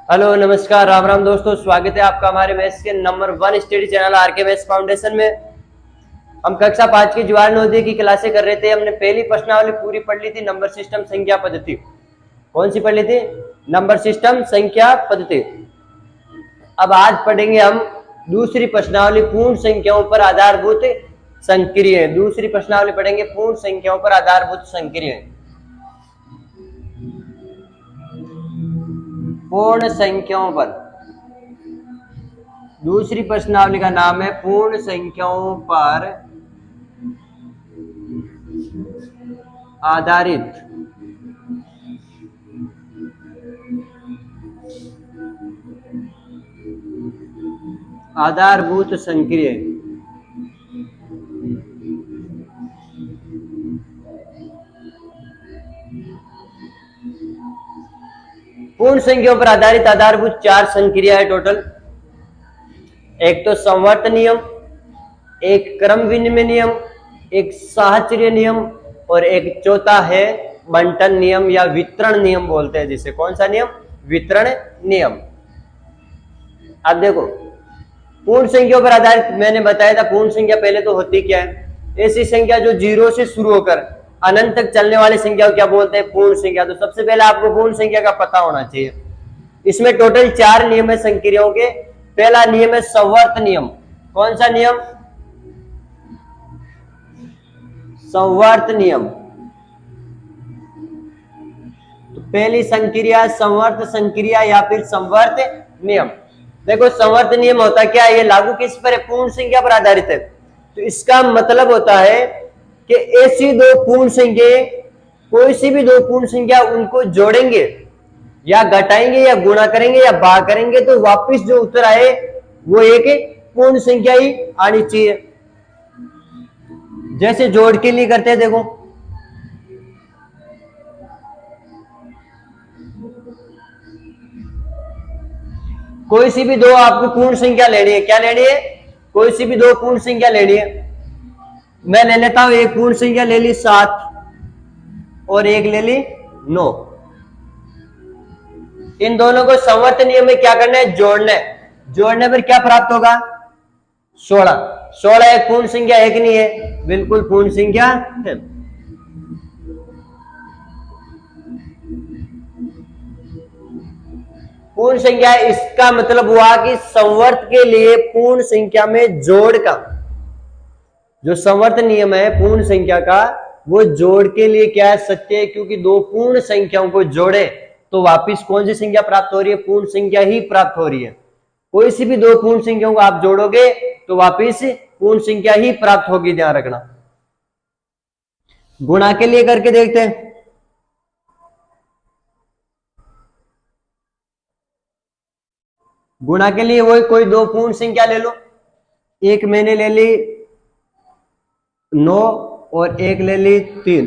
Hello नमस्कार राम राम दोस्तों, स्वागत है आपका हमारे मैथ्स के number 1 study channel RK maths foundation में। हम कक्षा 5 की ज्वार नवोदय की क्लासें कर रहे थे। हमने पहली प्रश्नावली पूरी पढ़ ली थी, नंबर सिस्टम संख्या पद्धति। कौन सी पढ़ ली थी? नंबर सिस्टम संख्या पद्धति। अब आज पढ़ेंगे हम दूसरी प्रश्नावली पूर्ण संख्याओं पर आधारभूत संक्रिय। दूसरी प्रश्नावली पढ़ेंगे पूर्ण संख्याओं पर आधारभूत संक्रिय। पूर्ण संख्याओं पर दूसरी प्रश्नावली का नाम है पूर्ण संख्याओं पर आधारित आधारभूत संक्रिय। पूर्ण संख्याओं पर आधारित आधारभूत 4 संक्रिया है टोटल। एक तो संवर्त नियम, एक क्रम विनिमय नियम, एक साहचर्य नियम और एक चौथा है बंटन नियम या वितरण नियम बोलते हैं जिसे। कौन सा नियम? वितरण नियम। अब देखो, पूर्ण संख्याओं पर आधारित मैंने बताया था। पूर्ण संख्या पहले तो होती क्या है? ऐसी संख्या जो 0 से शुरू होकर अनंत तक चलने वाली संख्या को क्या बोलते हैं? पूर्ण संख्या। तो सबसे पहले आपको पूर्ण संख्या का पता होना चाहिए। इसमें टोटल 4 नियम है संक्रियाओं के। पहला नियम है संवर्त नियम। कौन सा नियम? संवर्त नियम। तो पहली संक्रिया संवर्त संक्रिया या फिर संवर्त नियम। देखो, संवर्त नियम होता क्या है? ये लागू किस पर है? पूर्ण संख्या पर आधारित है। तो इसका मतलब होता है कि ऐसी दो पूर्ण संख्या, कोई सी भी दो पूर्ण संख्या, उनको जोड़ेंगे या घटाएंगे या गुणा करेंगे या भाग करेंगे तो वापस जो उत्तर आए वो एक पूर्ण संख्या ही आनी चाहिए। जैसे जोड़ के लिए करते हैं, देखो कोई सी भी दो आपको पूर्ण संख्या लेनी है। क्या लेनी है? कोई सी भी दो पूर्ण संख्या लेनी है। मैं ले लेता हूं, एक पूर्ण संख्या ले ली 7 और एक ले ली 9। इन दोनों को संवर्त नियम में क्या करना है? जोड़ना है। जोड़ने पर क्या प्राप्त होगा? 16। 16 एक पूर्ण संख्या है कि नहीं है? बिल्कुल पूर्ण संख्या है। पूर्ण संख्या, इसका मतलब हुआ कि संवर्त के लिए पूर्ण संख्या में जोड़ का जो संवर्त नियम है पूर्ण संख्या का, वो जोड़ के लिए क्या है? सत्य है। क्योंकि दो पूर्ण संख्याओं को जोड़े तो वापिस कौन सी संख्या प्राप्त हो रही है? पूर्ण संख्या ही प्राप्त हो रही है। कोई सी भी दो पूर्ण संख्याओं को आप जोड़ोगे तो वापिस पूर्ण संख्या ही प्राप्त होगी, ध्यान रखना। गुणा के लिए करके देखते हैं। गुणा के लिए वही कोई दो पूर्ण संख्या ले लो। एक मैंने ले ली 9 और एक ले ली 3।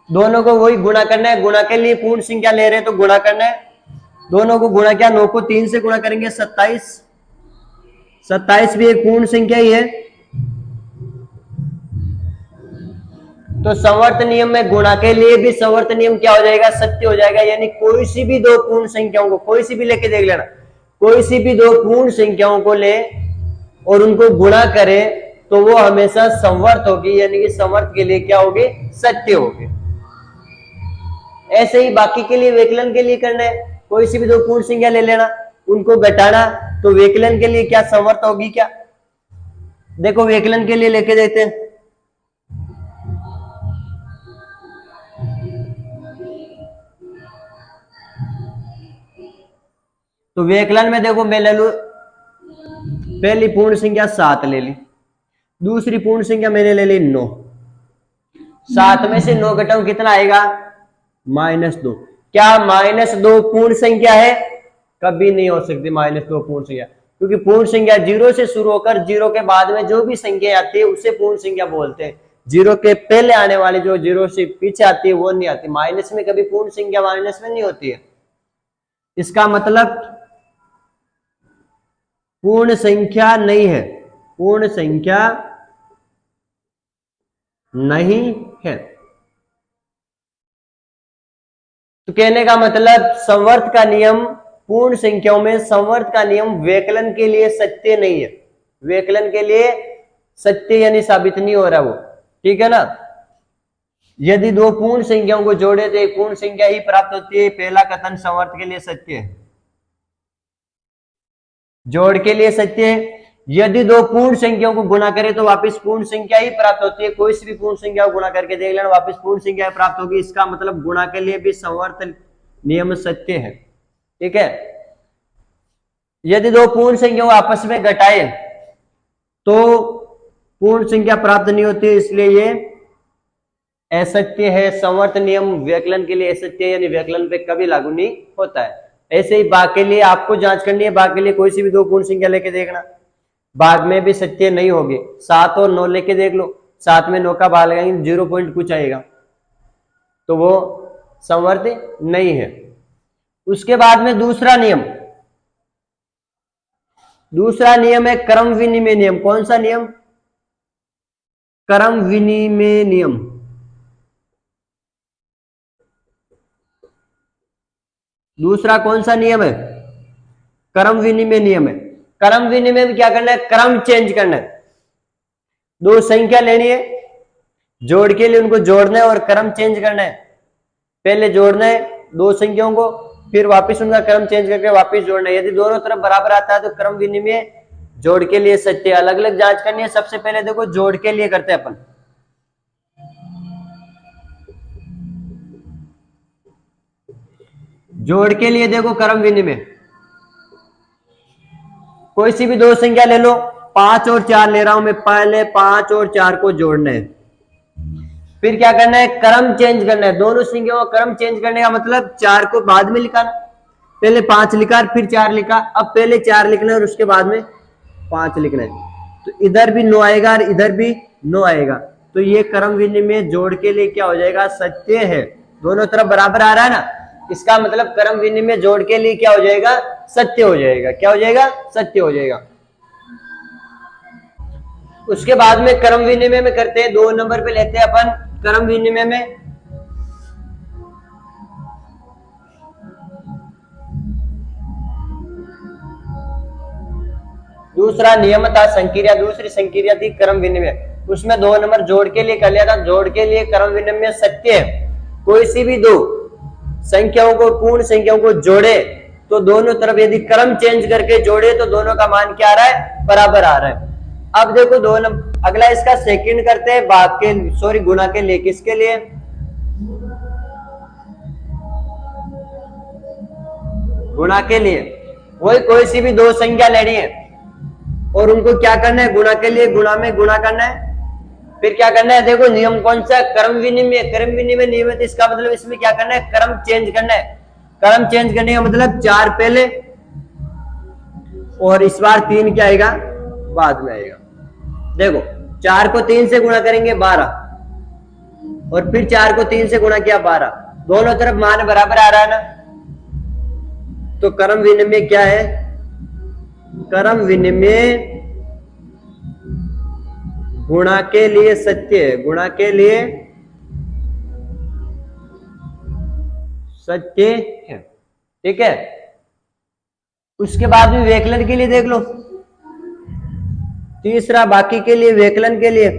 दोनों को वही गुणा करना है। गुणा के लिए पूर्ण संख्या ले रहे हैं तो गुणा करना है। दोनों को गुणा किया, 9 को 3 से गुणा करेंगे 27। 27 भी एक पूर्ण संख्या ही है। तो संवर्त नियम में गुणा के लिए भी संवर्त नियम क्या हो जाएगा? सत्य हो जाएगा। यानी कोई सी भी दो पूर्ण संख्याओं को, कोई सी भी लेके देख लेना, कोई सी भी दो पूर्ण संख्याओं को ले और उनको गुणा करे तो वो हमेशा संवर्त होगी। यानी कि संवर्त के लिए क्या होगी? सत्य होगी। ऐसे ही बाकी के लिए विकलन के लिए करना है। कोई सी भी दो पूर्ण संख्या ले लेना, उनको घटाना, तो विकलन के लिए क्या संवर्त होगी? क्या? देखो विकलन के लिए लेके देते हैं। तो विकलन में देखो, मैं ले लू पहली पूर्ण संख्या 7 ले ली, दूसरी पूर्ण संख्या मैंने ले ली 9। 7 में से 9 घटाऊं कितना आएगा? -2। क्या -2 पूर्ण संख्या है? कभी नहीं हो सकती -2 पूर्ण संख्या। क्योंकि पूर्ण संख्या 0 से शुरू होकर 0 के बाद में जो भी संख्या आती है उसे पूर्ण संख्या बोलते हैं। 0 के पहले आने वाली जो 0 से पीछे आती है वो नहीं आती। माइनस में कभी पूर्ण संख्या माइनस में नहीं होती है। इसका मतलब पूर्ण संख्या नहीं है, पूर्ण संख्या नहीं है। तो कहने का मतलब संवर्त का नियम पूर्ण संख्याओं में संवर्त का नियम व्यकलन के लिए सत्य नहीं है, व्यकलन के लिए सत्य यानी साबित नहीं हो रहा वो, ठीक है ना। यदि दो पूर्ण संख्याओं को जोड़े तो एक पूर्ण संख्या ही प्राप्त होती है, पहला कथन संवर्त के लिए सत्य है, जोड़ के लिए सत्य है। यदि दो पूर्ण संख्याओं को गुणा करें तो वापस पूर्ण संख्या ही प्राप्त होती है, कोई सी भी पूर्ण संख्या को गुणा करके देख लेना वापस पूर्ण संख्या प्राप्त होगी, इसका मतलब गुणा के लिए भी संवर्त नियम सत्य है, ठीक है। यदि दो पूर्ण संख्याओं को आपस में घटाए तो पूर्ण संख्या प्राप्त नहीं होती, इसलिए ये असत्य है। संवर्त नियम व्यकलन के लिए असत्य है, यानी व्यकलन पे कभी लागू नहीं होता है। ऐसे ही भाग के लिए आपको जांच करनी है, भाग के लिए कोई सी भी दो पूर्ण संख्या लेके देखना, भाग में भी सत्य नहीं होगी। 7 और 9 लेके देख लो, 7 में 9 का भाग लगाएंगे 0 पॉइंट कुछ आएगा, तो वो संवर्त नहीं है। उसके बाद में दूसरा नियम है क्रम विनिमय नियम। कौन सा नियम? क्रम विनिमय नियम। दूसरा कौन सा नियम है? क्रम विनिमय नियम है। क्रम विनिमय में क्या करना है? क्रम चेंज करना है। दो संख्या लेनी है, जोड़ के लिए उनको जोड़ना है और क्रम चेंज करना है। पहले जोड़ना है दो संख्याओं को, फिर वापस उनका क्रम चेंज करके वापस जोड़ना है। यदि दोनों तरफ बराबर आता है तो क्रम विनिमय जोड़ के लिए सत्य। अलग अलग जांच करनी है। सबसे पहले देखो जोड़ के लिए करते हैं अपन। जोड़ के लिए देखो क्रम विनिमय, कोई सी भी दो संख्या ले लो, 5 और 4 ले रहा हूं मैं। पहले 5 और 4 को जोड़ना है, फिर क्या करना है? क्रम चेंज करना है। दोनों संख्याओं का क्रम चेंज करने का मतलब 4 को बाद में लिखाना। पहले 5 लिखा फिर 4 लिखा, अब पहले 4 लिखना है और उसके बाद में 5 लिखना है। तो इधर भी 9 आएगा और इधर भी 9 आएगा, तो ये क्रम विनिमय जोड़ के लिए क्या हो जाएगा? सत्य है। दोनों तरफ बराबर आ रहा है ना, इसका मतलब क्रम विनिमय जोड़ के लिए क्या हो जाएगा? सत्य हो जाएगा। क्या हो जाएगा? सत्य हो जाएगा। उसके बाद में क्रम विनिमय में करते हैं, 2 नंबर पे लेते हैं अपन क्रम विनिमय में। दूसरा नियम था संक्रिया, दूसरी संक्रिया थी क्रम विनिमय। उसमें 2 नंबर जोड़ के लिए कर लिया था। जोड़ के लिए क्रम विनिमय सत्य है। कोई सी भी दो संख्याओं को, पूर्ण संख्याओं को जोड़े तो दोनों तरफ यदि क्रम चेंज करके जोड़े तो दोनों का मान क्या आ रहा है? बराबर आ रहा है। अब देखो 2 नंबर, अगला इसका सेकंड करते हैं भाग के, सॉरी गुणा के लिए। किसके लिए? गुणा के लिए। वही कोई सी भी दो संख्या लेनी है और उनको क्या करना है? गुणा के लिए गुणा में गुणा करना है। फिर क्या करना है? देखो नियम कौन सा? क्रम विनिमय। क्रम विनिमय नियम है, इसका मतलब इसमें क्या करना है? क्रम चेंज करना है। क्रम चेंज करने का मतलब 4 पहले और इस बार 3 क्या आएगा? बाद में आएगा। देखो 4 को 3 से गुणा करेंगे 12, और फिर 4 को 3 से गुणा किया 12। दोनों तरफ मान बराबर आ रहा है ना, तो क्रम विनिमय क्या है? क्रम विनिमय गुणा के लिए सत्य है। गुणा के लिए सत्य है, ठीक है। उसके बाद में व्यकलन के लिए देख लो। तीसरा बाकी के लिए, व्यकलन के लिए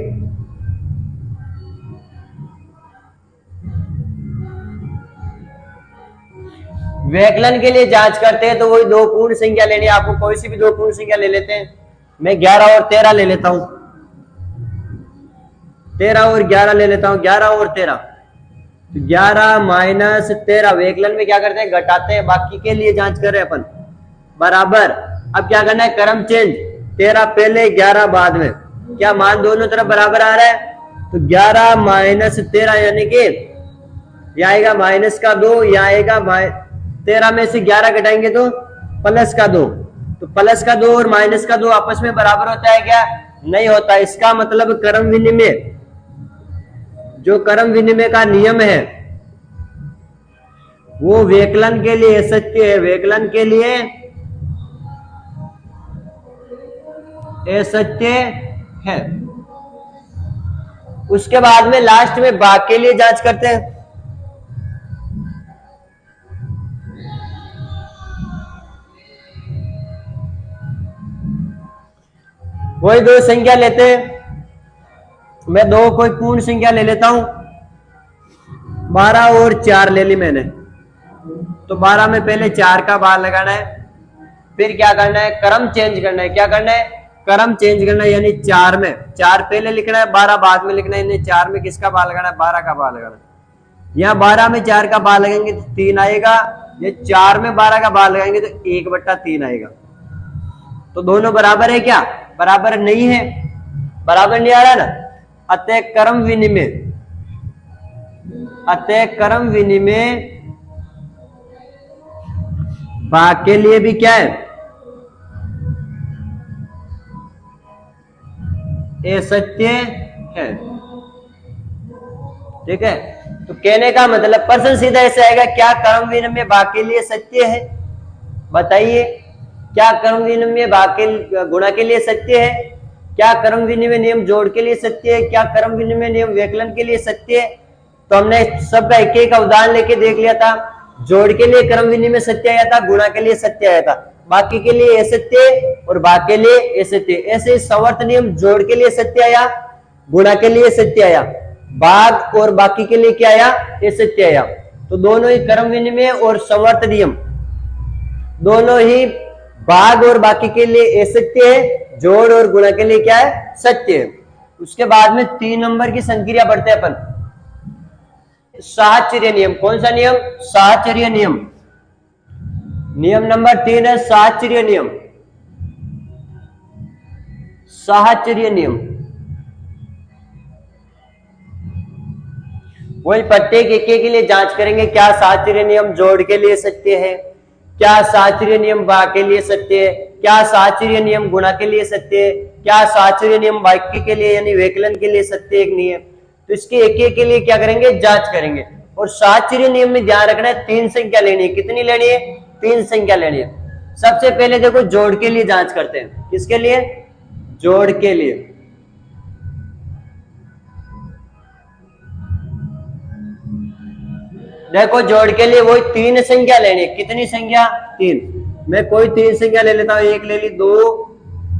व्यकलन के लिए जांच करते हैं तो वही दो पूर्ण संख्या लेनी है आपको। कोई सी भी दो पूर्ण संख्या ले लेते हैं। मैं 11 और 13 ले लेता हूं, 13 और 11 ले लेता हूं, 11 और 13, 11 माइनस 13। व्यकलन में क्या करते हैं? घटाते हैं। बाकी के लिए जांच कर रहे हैं अपन, बराबर। अब क्या करना है? क्रम चेंज, 13 पहले 11 बाद में। क्या मान दोनों तरफ बराबर आ रहा है? तो 11 माइनस 13 यानी कि यह आएगा माइनस का 2, यह आएगा 13 में से 11 घटाएंगे तो प्लस का 2। तो प्लस का 2 और माइनस का 2 आपस में बराबर होता है क्या? नहीं होता। इसका मतलब क्रम विनिमय, जो क्रम विनिमय का नियम है वो व्यकलन के लिए सत्य है। व्यकलन के लिए असत्य है। उसके बाद में लास्ट में भाग के लिए जांच करते हैं। वही दो संख्या लेते हैं, मैं दो कोई पूर्ण संख्या ले लेता हूं, 12 और 4 ले ली मैंने। तो 12 में पहले 4 का बार लगाना है, फिर क्या करना है, क्रम चेंज करना है। क्या करना है, क्रम चेंज करना है, यानी 4 में 4 पहले लिखना है, 12 बाद में लिखना है, यानी 4 में किसका बार लगाना है, 12 का बार लगाना है। यहाँ 12 में 4 का बार लगेंगे तो 3 आएगा, ये 4 में 12 का बार लगाएंगे तो 1/3 आएगा। तो दोनों बराबर है क्या, बराबर नहीं है, बराबर नहीं आ रहा ना। अतः क्रम विनिमय, अतः क्रम विनिमय भाग के लिए भी क्या है, ये सत्य है। ठीक है, तो कहने का मतलब प्रश्न सीधा ऐसे आएगा, क्या क्रम विनिमय भाग के लिए सत्य है, बताइए। क्या क्रम विनिमय भाग के गुणा के लिए सत्य है, क्या क्रम विनिमय नियम जोड़ के लिए सत्य है, क्या क्रम विनिमय नियम व्यकलन के लिए सत्य है। तो हमने सबका एक एक उदाहरण लेके देख लिया था। जोड़ के लिए क्रम विनिमय सत्य आया था, गुणा के लिए सत्य आया था, बाकी के लिए असत्य और भाग के लिए असत्य। ऐसे संवर्त नियम जोड़ के लिए सत्य आया, गुणा के लिए सत्य आया, भाग और बाकी के लिए क्या आया, असत्य आया। तो दोनों ही क्रम विनिमय और संवर्त नियम दोनों ही भाग और बाकी के लिए असत्य है, जोड़ और गुणा के लिए क्या है, सत्य है। उसके बाद में 3 नंबर की संक्रिया बढ़ते हैं अपन, साहचर्य नियम। कौन सा नियम, साहचर्य नियम। नियम नंबर 3 है साहचर्य नियम, साहचर्य नियम। वही प्रत्येक एक के लिए जांच करेंगे, क्या साहचर्य नियम जोड़ के लिए सत्य है, क्या साहचर्य नियम भाग के लिए सत्य है, क्या साहचर्य नियम गुणा के लिए सत्य है, क्या साहचर्य नियम वाक्य के लिए यानी व्यकलन के लिए सत्य एक नहीं है। तो इसके एक के लिए क्या करेंगे, जांच करेंगे। और साहचर्य नियम में ध्यान रखना है 3 संख्या लेनी है। कितनी लेनी है, 3 संख्या लेनी है। सबसे पहले देखो जोड़ के लिए जांच करते हैं, किसके लिए, जोड़ के लिए। देखो जोड़ के लिए वही 3 संख्या लेनी है। कितनी संख्या, 3। मैं कोई 3 संख्या ले लेता हूं, एक ले ली 2,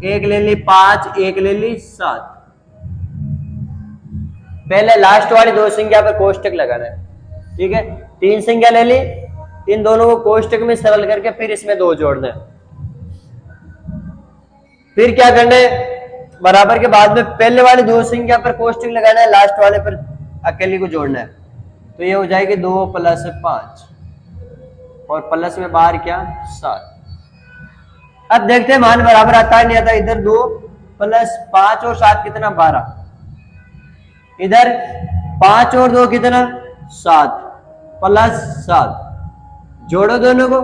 एक ले ली 5, एक ले ली 7। पहले लास्ट वाली 2 संख्या पर कोष्टक लगाना है। ठीक है, 3 संख्या ले ली, इन दोनों को कोष्टक में सरल करके फिर इसमें 2 जोड़ना है। फिर क्या करना है, बराबर के बाद में पहले वाली 2 संख्या पर कोष्टक लगाना है, लास्ट वाले पर अकेली को जोड़ना है। तो ये हो जाएगी 2 + 5 और प्लस में बाहर क्या, 7। अब देखते हैं मान बराबर आता है नहीं आता। इधर 2 + 5 और 7 कितना, 12। इधर 5 और 2 कितना, 7 + 7। जोड़ो दोनों को,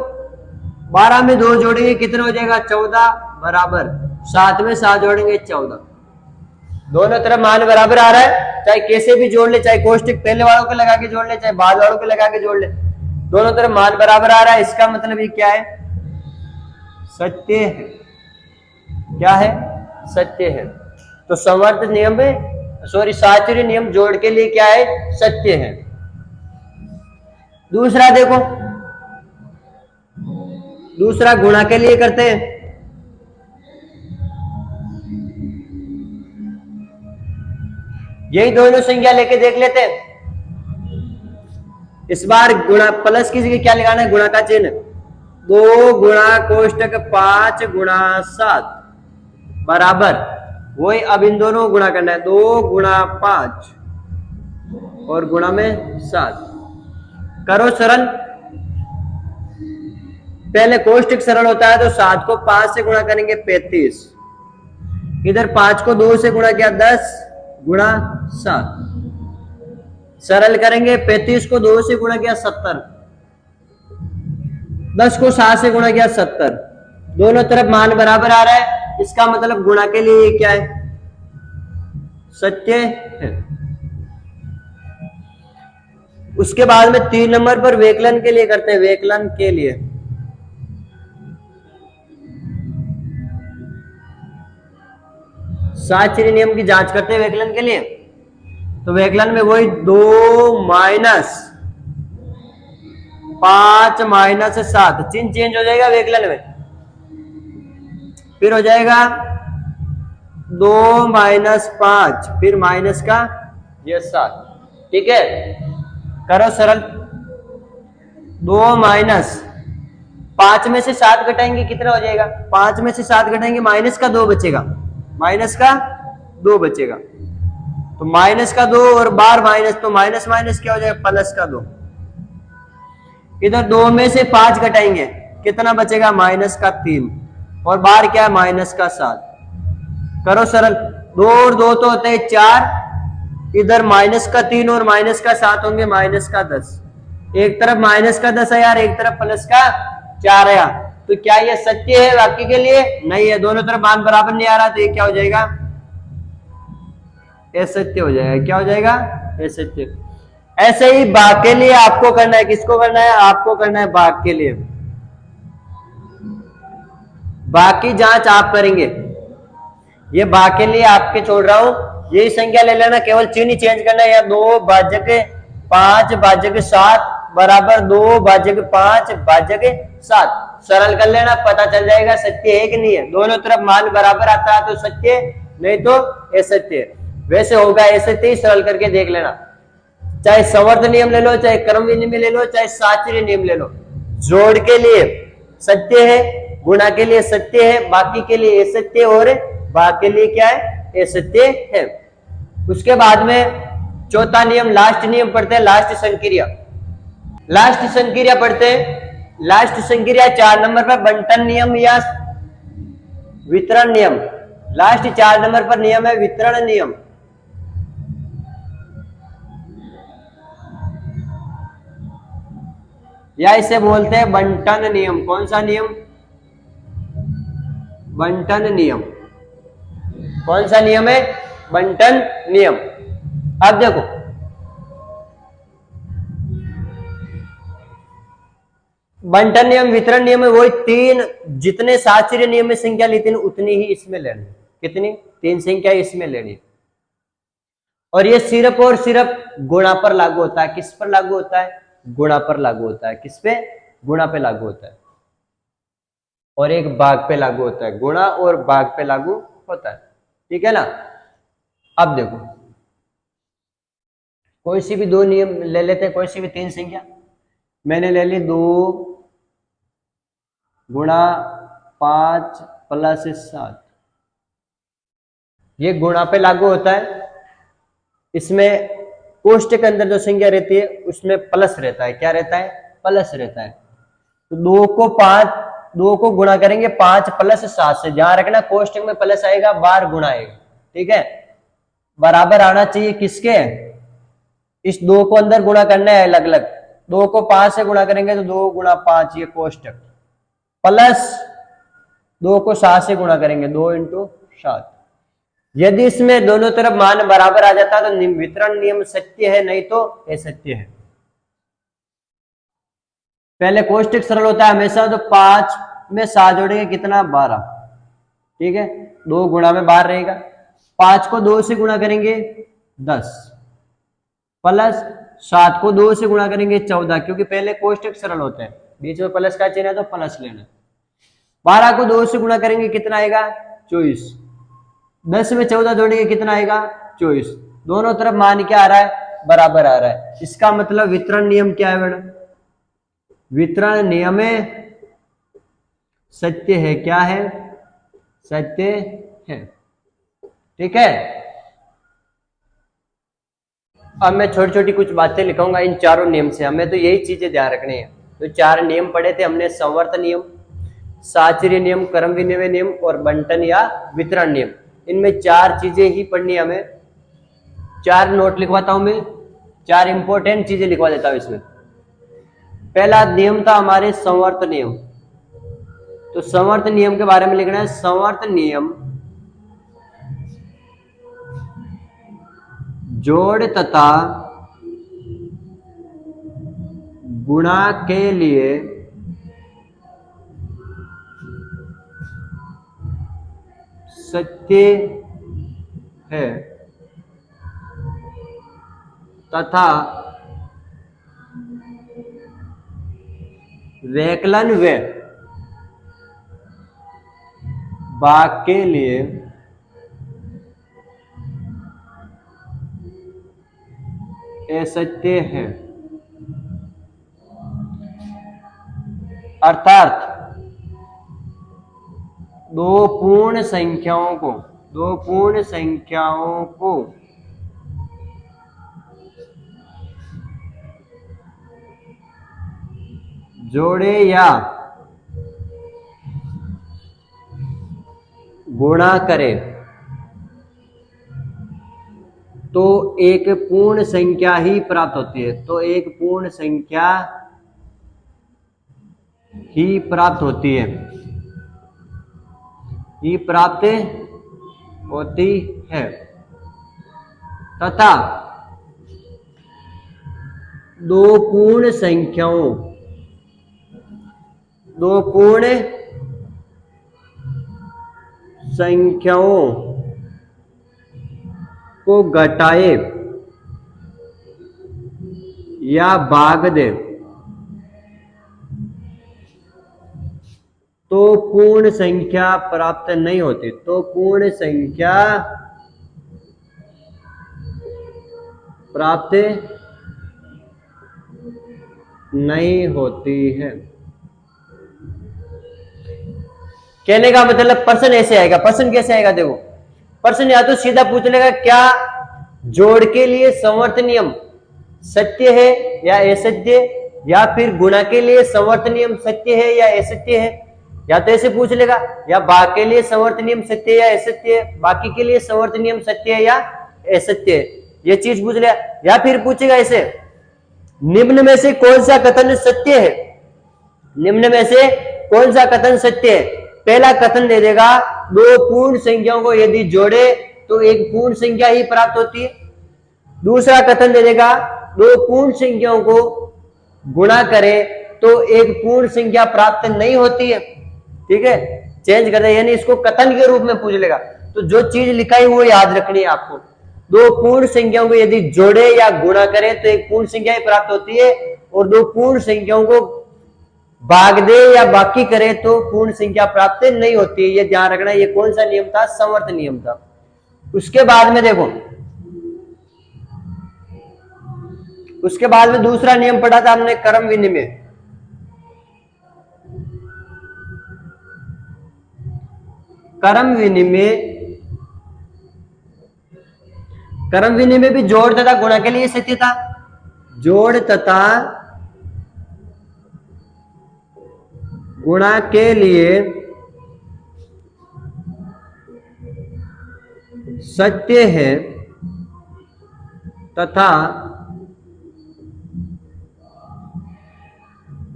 12 में 2 जोड़ेंगे कितना हो जाएगा, 14 बराबर 7 में 7 जोड़ेंगे 14। दोनों तरफ मान बराबर आ रहा है, चाहे कैसे भी जोड़ ले, चाहे कोष्टक पहले वालों को लगा के जोड़ ले, चाहे बाद वालों को लगा के जोड़ ले, दोनों तरफ मान बराबर आ रहा है। इसका मतलब ये क्या है, सत्य है। क्या है, सत्य है। तो संवर्त नियम में साहचर्य नियम जोड़ के लिए क्या है, सत्य है। दूसरा देखो, दूसरा गुणा के लिए करते हैं। यही दोनों संख्या लेके देख लेते हैं। इस बार गुणा प्लस की जगह क्या लगाना है, गुणा का चिन्ह। 2 गुणा कोष्टक 5 गुणा 7 बराबर, वही अब इन दोनों को गुणा करना है। 2 गुणा 5 और गुणा में 7 करो सरल। पहले कोष्टक सरल होता है तो 7 को 5 से गुणा करेंगे 35, इधर 5 को 2 से गुणा किया 10 गुणा 7, सरल करेंगे। 35 को 2 से गुणा किया 70, 10 को 7 से गुणा किया 70। दोनों तरफ मान बराबर आ रहा है, इसका मतलब गुणा के लिए ये क्या है, सत्य है। उसके बाद में 3 नंबर पर व्यकलन के लिए करते हैं। व्यकलन के लिए साहचर्य नियम की जांच करते हैं व्यकलन के लिए। तो व्यकलन में वही 2 - 5 - 7 चिन्ह चेंज हो जाएगा व्यकलन में। फिर हो जाएगा 2 - 5 फिर माइनस का ये 7। ठीक है, करो सरल। 2 - 5 में से 7 घटाएंगे कितना हो जाएगा? 5 में से 7 घटाएंगे माइनस का 2 बचेगा, माइनस का 2 बचेगा। तो माइनस का 2 और बार माइनस, तो माइनस माइनस क्या हो जाएगा? प्लस का 2। इधर 2 में से 5 घटाएंगे कितना बचेगा? माइनस का 3 और बार क्या है? माइनस का 7। करो सरल। 2 और 2 तो होते हैं 4, इधर माइनस का 3 और माइनस का 7 होंगे माइनस का 10। एक तरफ माइनस का 10 है यार, एक तरफ प्लस का 4 है यार। तो क्या ये सत्य है वाक्य के लिए? नहीं है, दोनों तरफ मान बराबर नहीं आ रहा, तो ये क्या हो जाएगा? असत्य हो जाएगा। क्या हो जाएगा? असत्य। ऐसे ही भाग के लिए आपको करना है, किसको करना है? आपको करना है भाग के लिए। बाकी जांच आप करेंगे, ये भाग के लिए आपके छोड़ रहा हूं। यही संख्या ले लेना, केवल चिन्ह चेंज करना है। या 2 भाजक 5 भाजक 7 बराबर 2 भाजक 5 भाजक 7। सरल कर लेना, पता चल जाएगा सत्य है कि नहीं है। दोनों तरफ मान बराबर आता है तो सत्य, नहीं तो असत्य। वैसे होगा असत्य ही, सरल करके देख लेना। चाहे संवर्त नियम ले लो, चाहे क्रम विनिमय ले लो, चाहे साचर्य नियम ले लो। जोड़ के लिए सत्य है, गुणा के लिए सत्य है, बाकी के लिए असत्य और भाग के लिए क्या है? असत्य है। उसके बाद में चौथा नियम, लास्ट नियम पढ़ते हैं, लास्ट संक्रिया। लास्ट संक्रिया पढ़ते हैं। लास्ट संक्रिया 4 नंबर पर बंटन नियम या वितरण नियम। लास्ट 4 नंबर पर नियम है वितरण नियम। या इसे बोलते हैं बंटन नियम। कौन सा नियम? बंटन नियम। कौन सा नियम है? बंटन नियम। अब देखो, बंटन नियम वितरण नियम में वही 3, जितने साचर्य नियम में संख्या लेती है उतनी ही इसमें लेनी। कितनी? 3 संख्या इसमें लेनी। और ये सिर्फ और सिर्फ गुणा पर लागू होता है। किस पर लागू होता है? गुणा पर लागू होता है। किस पे? गुणा पे लागू होता है। और एक भाग पे लागू होता है। गुणा और भाग पे लागू होता है। ठीक है ना? अब देखो, कोई सी भी 2 नियम ले लेते हैं, कोई सी भी 3 संख्या। मैंने ले ली 2 गुणा 5 प्लस 7। ये गुणा पे लागू होता है। इसमें कोष्टक के अंदर जो संख्या रहती है उसमें प्लस रहता है। क्या रहता है? प्लस रहता है। तो 2 को गुणा करेंगे 5 प्लस 7 से। ध्यान रखना, कोष्टक में प्लस आएगा, बार गुणा आएगा। ठीक है, बराबर आना चाहिए किसके? इस 2 को अंदर गुणा करना है अलग अलग। 2 को 5 से गुणा करेंगे तो 2 गुणा 5 ये कोष्टक, प्लस 2 को 7 से गुणा करेंगे 2 × 7। यदि इसमें दोनों तरफ मान बराबर आ जाता है तो वितरण नियम सत्य है, नहीं तो असत्य है। पहले कोष्टक सरल होता है हमेशा, तो 5 में 7 जोड़ेंगे कितना? 12। ठीक है, 2 गुणा में 12 रहेगा। 5 को 2 से गुणा करेंगे 10, प्लस 7 को 2 से गुणा करेंगे 14, क्योंकि पहले कोष्टक सरल होते हैं, बीच में प्लस का चिन्ह है तो प्लस लेना। 12 को 2 से गुणा करेंगे कितना आएगा? 24। 10 में 14 जोड़ेंगे कितना आएगा? 24। दोनों तरफ मान क्या आ रहा है? बराबर आ रहा है। इसका मतलब वितरण नियम क्या है मैडम? वितरण नियम सत्य है। क्या है? सत्य है। ठीक है, अब मैं छोटी छोटी कुछ बातें लिखूंगा इन चारों नियम से। हमें तो यही चीजें ध्यान रखनी है। तो 4 नियम पढ़े थे हमने, संवर्त नियम, साचर्य नियम, क्रम विनिमय नियम और बंटन या वितरण नियम। इनमें 4 चीजें ही पढ़नी है हमें। 4 नोट लिखवाता हूं मैं, 4 इंपॉर्टेंट चीजें लिखवा देता हूं इसमें। पहला नियम था हमारे संवर्त नियम। तो संवर्त नियम के बारे में लिखना है। संवर्त नियम जोड़ तथा गुणा के लिए सत्य है तथा वैकलन व भाग के लिए असत्य है। अर्थात दो पूर्ण संख्याओं को जोड़े या गुणा करे तो एक पूर्ण संख्या ही प्राप्त होती है। तो एक पूर्ण संख्या ही प्राप्त होती है, तथा दो पूर्ण संख्याओं को घटाए या भाग दे तो पूर्ण संख्या प्राप्त नहीं होती। तो पूर्ण संख्या प्राप्त नहीं होती है। कहने का मतलब प्रश्न ऐसे आएगा। प्रश्न कैसे आएगा? देखो, प्रश्न या तो सीधा पूछ लेगा क्या जोड़ के लिए समवर्त नियम सत्य है या असत्य, या फिर गुणा के लिए समवर्त नियम सत्य है या असत्य है, या तो ऐसे पूछ लेगा, या भाग के लिए समवर्त नियम सत्य है या असत्य है, बाकी के लिए समवर्त नियम सत्य है या असत्य है, ये चीज पूछ लेगा। या फिर पूछेगा ऐसे, निम्न में से कौन सा कथन सत्य है? निम्न में से कौन सा कथन सत्य है? पहला कथन दे देगा, दो पूर्ण संख्याओं को यदि जोड़े तो एक पूर्ण संख्या ही प्राप्त होती है। दूसरा कथन दे देगा, दो पूर्ण संख्याओं को गुणा करे तो एक पूर्ण संख्या प्राप्त नहीं होती है। ठीक है, चेंज कर दे, यानी इसको कथन के रूप में पूछ लेगा। तो जो चीज लिखाई वो याद रखनी है आपको। दो पूर्ण संख्याओं को यदि जोड़े या गुणा करे तो एक पूर्ण संख्या ही प्राप्त होती है, और दो पूर्ण संख्याओं को भाग दे या बाकी करे तो पूर्ण संख्या प्राप्त नहीं होती है। ये ध्यान रखना। ये कौन सा नियम था? समवर्त नियम था। उसके बाद में देखो, उसके बाद में दूसरा नियम पढ़ा था हमने, क्रम विनिमय। क्रम विनिमय भी जोड़ तथा गुणा के लिए सत्य था। जोड़ तथा गुणा के लिए सत्य है तथा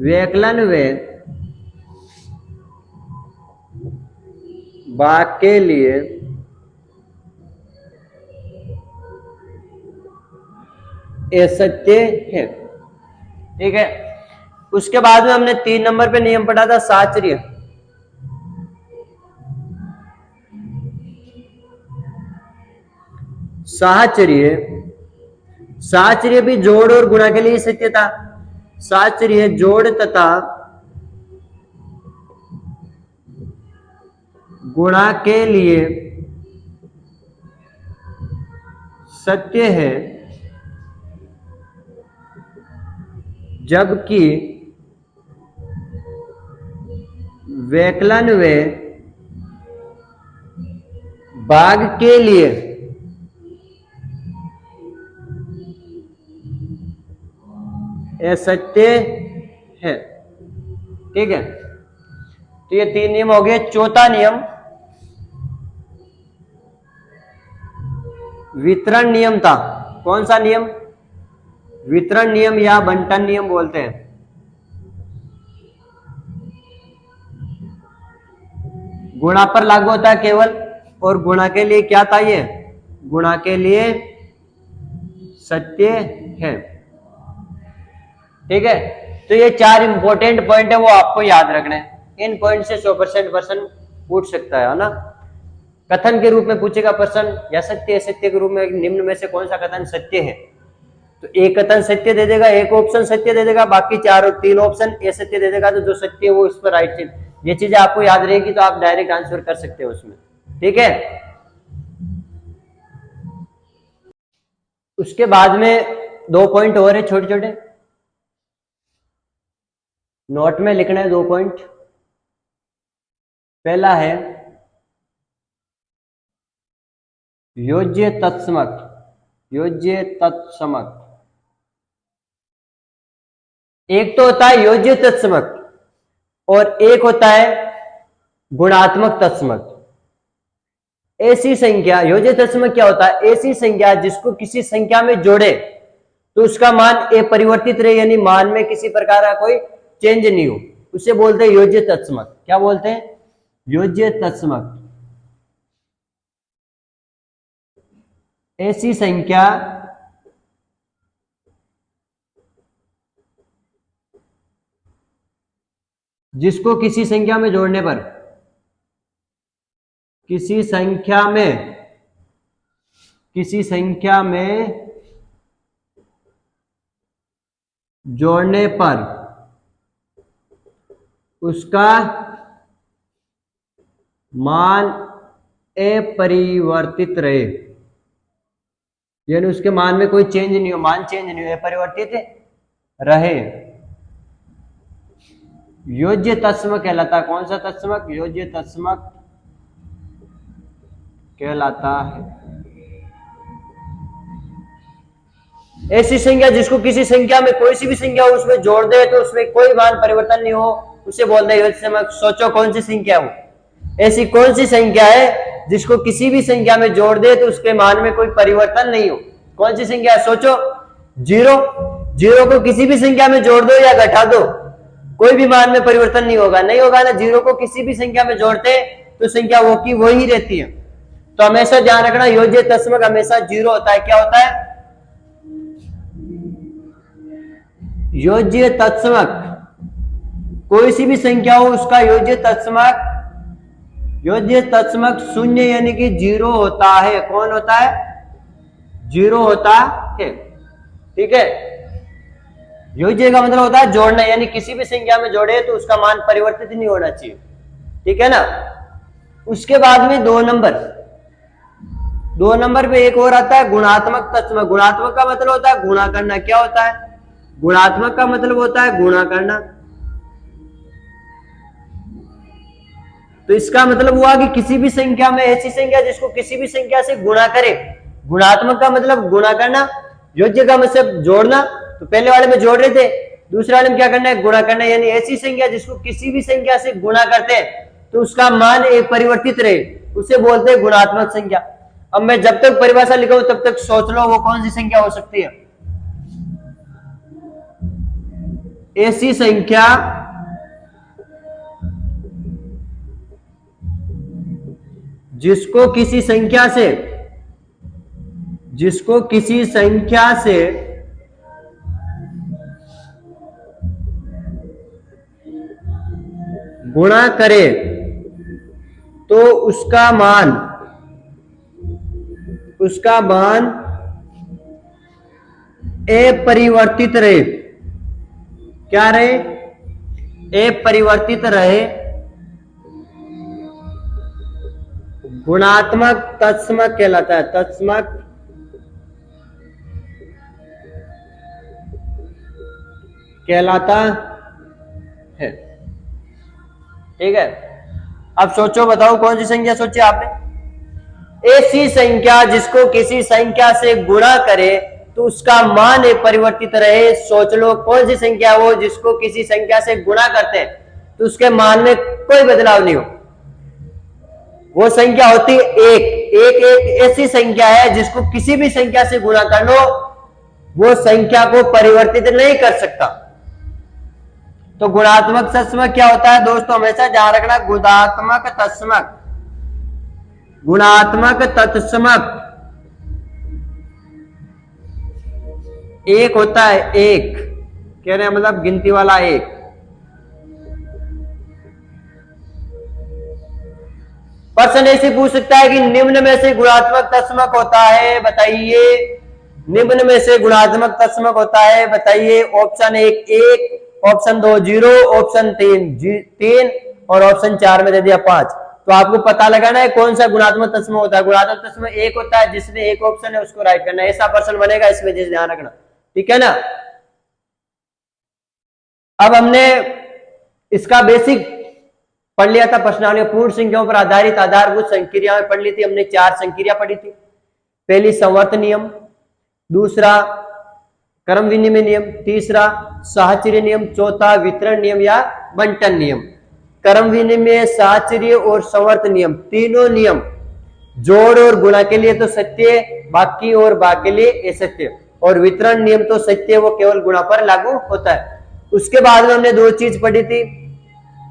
व्यकलन व भाग के लिए असत्य है। ठीक है, उसके बाद में हमने 3 नंबर पे नियम पढ़ा था साहचर्य। साहचर्य भी जोड़ और गुणा के लिए सत्य था। साहचर्य जोड़ तथा गुणा के लिए सत्य है, जबकि व्यकलन व भाग के लिए असत्य है। ठीक है, तो ये 3 नियम हो गए। चौथा नियम वितरण नियम था। कौन सा नियम? वितरण नियम या बंटन नियम बोलते हैं। गुणा पर लागू होता है केवल, और गुणा के लिए क्या था? ये गुणा के लिए सत्य है। ठीक है, तो ये 4 इंपॉर्टेंट पॉइंट है, वो आपको याद रखना है। इन पॉइंट से 100% प्रश्न पूछ सकता है ना। कथन के रूप में पूछेगा प्रश्न, या सत्य असत्य के रूप में, निम्न में से कौन सा कथन सत्य है? तो एक कथन सत्य दे देगा, एक ऑप्शन सत्य दे देगा, बाकी 3 ऑप्शन असत्य दे देगा। तो जो सत्य है वो उस पर राइट चीज, ये चीजें आपको याद रहेगी तो आप डायरेक्ट आंसर कर सकते हो उसमें। ठीक है, उसके बाद में 2 पॉइंट और है छोटे छोटे, नोट में लिखना है 2 पॉइंट। पहला है योज्य तत्समक, योज्य तत्समक। एक तो होता है योज्य तत्समक और एक होता है गुणात्मक तत्समक। ऐसी संख्या, योज्य तत्समक क्या होता है? ऐसी संख्या जिसको किसी संख्या में जोड़े तो उसका मान अपरिवर्तित रहे, यानी मान में किसी प्रकार का कोई चेंज नहीं हो, उसे बोलते हैं योज्य तत्समक। क्या बोलते हैं? योज्य तत्समक। ऐसी संख्या जिसको किसी संख्या में जोड़ने पर, किसी संख्या में जोड़ने पर उसका मान अपरिवर्तित रहे, यानी उसके मान में कोई चेंज नहीं हो, मान चेंज नहीं हो, अपरिवर्तित रहे, योज्य तत्समक कहलाता है। कौन सा तत्समक? योज्य तत्समक कहलाता है। ऐसी संख्या जिसको किसी संख्या में, कोई सी भी संख्या हो उसमें जोड़ दे तो उसमें कोई मान परिवर्तन नहीं हो, उसे बोलते हैं योज्य तत्समक। सोचो कौन सी संख्या हो, ऐसी कौन सी संख्या है जिसको किसी भी संख्या में जोड़ दे तो उसके मान में कोई परिवर्तन नहीं हो? कौन सी संख्या है? सोचो। जीरो। जीरो को किसी भी संख्या में जोड़ दो या घटा दो, कोई भी मान में परिवर्तन नहीं होगा, नहीं होगा ना। जीरो को किसी भी संख्या में जोड़ते तो संख्या वो की वो ही रहती है। तो हमेशा ध्यान रखना, योज्य तत्समक हमेशा जीरो होता है। क्या होता है? योज्य तत्समक, कोई सी भी संख्या हो उसका योज्य तत्समक, योज्य तत्समक शून्य यानी कि जीरो होता है। कौन होता है? जीरो होता है। ठीक है। योज्य का मतलब होता है जोड़ना, यानी किसी भी संख्या में जोड़े तो उसका मान परिवर्तित नहीं होना चाहिए। ठीक है ना। उसके बाद में 2 नंबर, 2 नंबर पे एक और आता है गुणात्मक तत्समक। गुणात्मक का मतलब होता है गुणा करना। क्या होता है? गुणात्मक का मतलब होता है गुणा करना। तो इसका मतलब हुआ कि किसी भी संख्या में, ऐसी संख्या जिसको किसी भी संख्या से गुणा करे। गुणात्मक का मतलब गुणा करना, योज्य का मतलब जोड़ना। तो पहले वाले में जोड़ रहे थे, दूसरे वाले में क्या करना है? गुणा करना। यानी ऐसी संख्या जिसको किसी भी संख्या से गुणा करते हैं तो उसका मान परिवर्तित रहे, उसे बोलते हैं गुणात्मक संख्या। अब मैं जब तक परिभाषा लिखूं तब तक सोच लो वो कौन सी संख्या हो सकती है। ऐसी संख्या जिसको किसी संख्या से गुणा करे तो उसका मान अपरिवर्तित रहे। क्या रहे? अपरिवर्तित रहे। गुणात्मक तत्समक कहलाता है। तत्समक कहलाता है। ठीक है। अब सोचो, बताओ कौन सी संख्या सोची आपने? ऐसी संख्या जिसको किसी संख्या से गुणा करे तो उसका मान परिवर्तित रहे। सोच लो कौन सी संख्या वो जिसको किसी संख्या से गुणा करते हैं तो उसके मान में कोई बदलाव नहीं हो। वो संख्या होती है एक ऐसी संख्या है जिसको किसी भी संख्या से गुणा कर लो वो संख्या को परिवर्तित नहीं कर सकता। तो गुणात्मक तत्समक क्या होता है दोस्तों? हमेशा ध्यान रखना, गुणात्मक तत्समक, गुणात्मक तत्समक एक होता है। एक कह रहे हैं मतलब गिनती वाला एक। प्रश्न ऐसे पूछ सकता है कि निम्न में से गुणात्मक तत्समक होता है, बताइए। निम्न में से गुणात्मक तत्समक होता है, बताइए। ऑप्शन 1 ऑप्शन 2 0, ऑप्शन 3 और ऑप्शन 4 में दे दिया 5। तो आपको पता लगाना है कौन सा गुणात्मक तत्समक होता है। गुणात्मक तत्समक एक होता है, जिसमें एक ऑप्शन है उसको राइट करना है। ऐसा प्रश्न बनेगा, इसमें ध्यान रखना। ठीक है ना। अब हमने इसका बेसिक पढ़ लिया था, प्रश्नावली पूर्ण संख्याओं पर आधारित आधारभूत संक्रियाएं पढ़ ली थी हमने। 4 संक्रिया पढ़ी थी। पहली संवर्त नियम, दूसरा क्रम विनिमय नियम, तीसरा साहचर्य नियम, चौथा वितरण नियम या बंटन नियम। क्रम विनिमय, साहचर्य और संवर्त नियम, तीनों नियम जोड़ और गुणा के लिए तो सत्य, बाकी और भाग के लिए असत्य। और वितरण नियम तो सत्य, वो केवल गुणा पर लागू होता है। उसके बाद में हमने 2 चीज पढ़ी थी,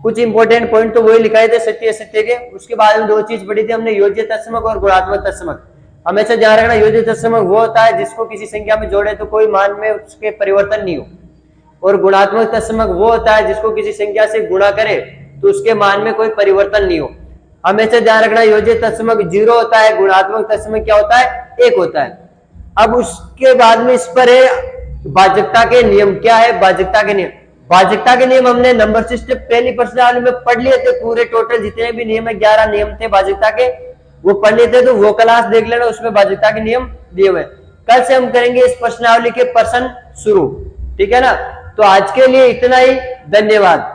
कुछ इंपॉर्टेंट पॉइंट तो वही लिखाए थे सत्य असत्य के। उसके बाद में 2 चीज पढ़ी थी हमने, योज्य तत्समक और गुणात्मक तत्समक। हमेशा ध्यान रखना, योज्य तत्समक वो होता है जिसको किसी संख्या में जोड़े तो कोई मान में उसके परिवर्तन नहीं हो, और गुणात्मक तत्समक वो होता है जिसको किसी संख्या से गुणा करे तो उसके मान में कोई परिवर्तन नहीं हो। हमेशा ध्यान रखना, योज्य तत्समक 0 होता है, गुणात्मक तत्समक क्या होता है, 1 होता है। अब उसके बाद में इस पर है भाजकता के नियम। क्या है भाजकता के नियम? भाजकता के नियम हमने नंबर सिस्टम पहली प्रश्नावली में पढ़ लिए थे। पूरे टोटल जितने भी नियम है 11 नियम थे भाजकता के, वो पढ़ लिए थे। तो वो क्लास देख लेना, उसमें भाजकता के नियम दिए हुए। कल से हम करेंगे इस प्रश्नावली के प्रश्न शुरू, ठीक है ना। तो आज के लिए इतना ही, धन्यवाद।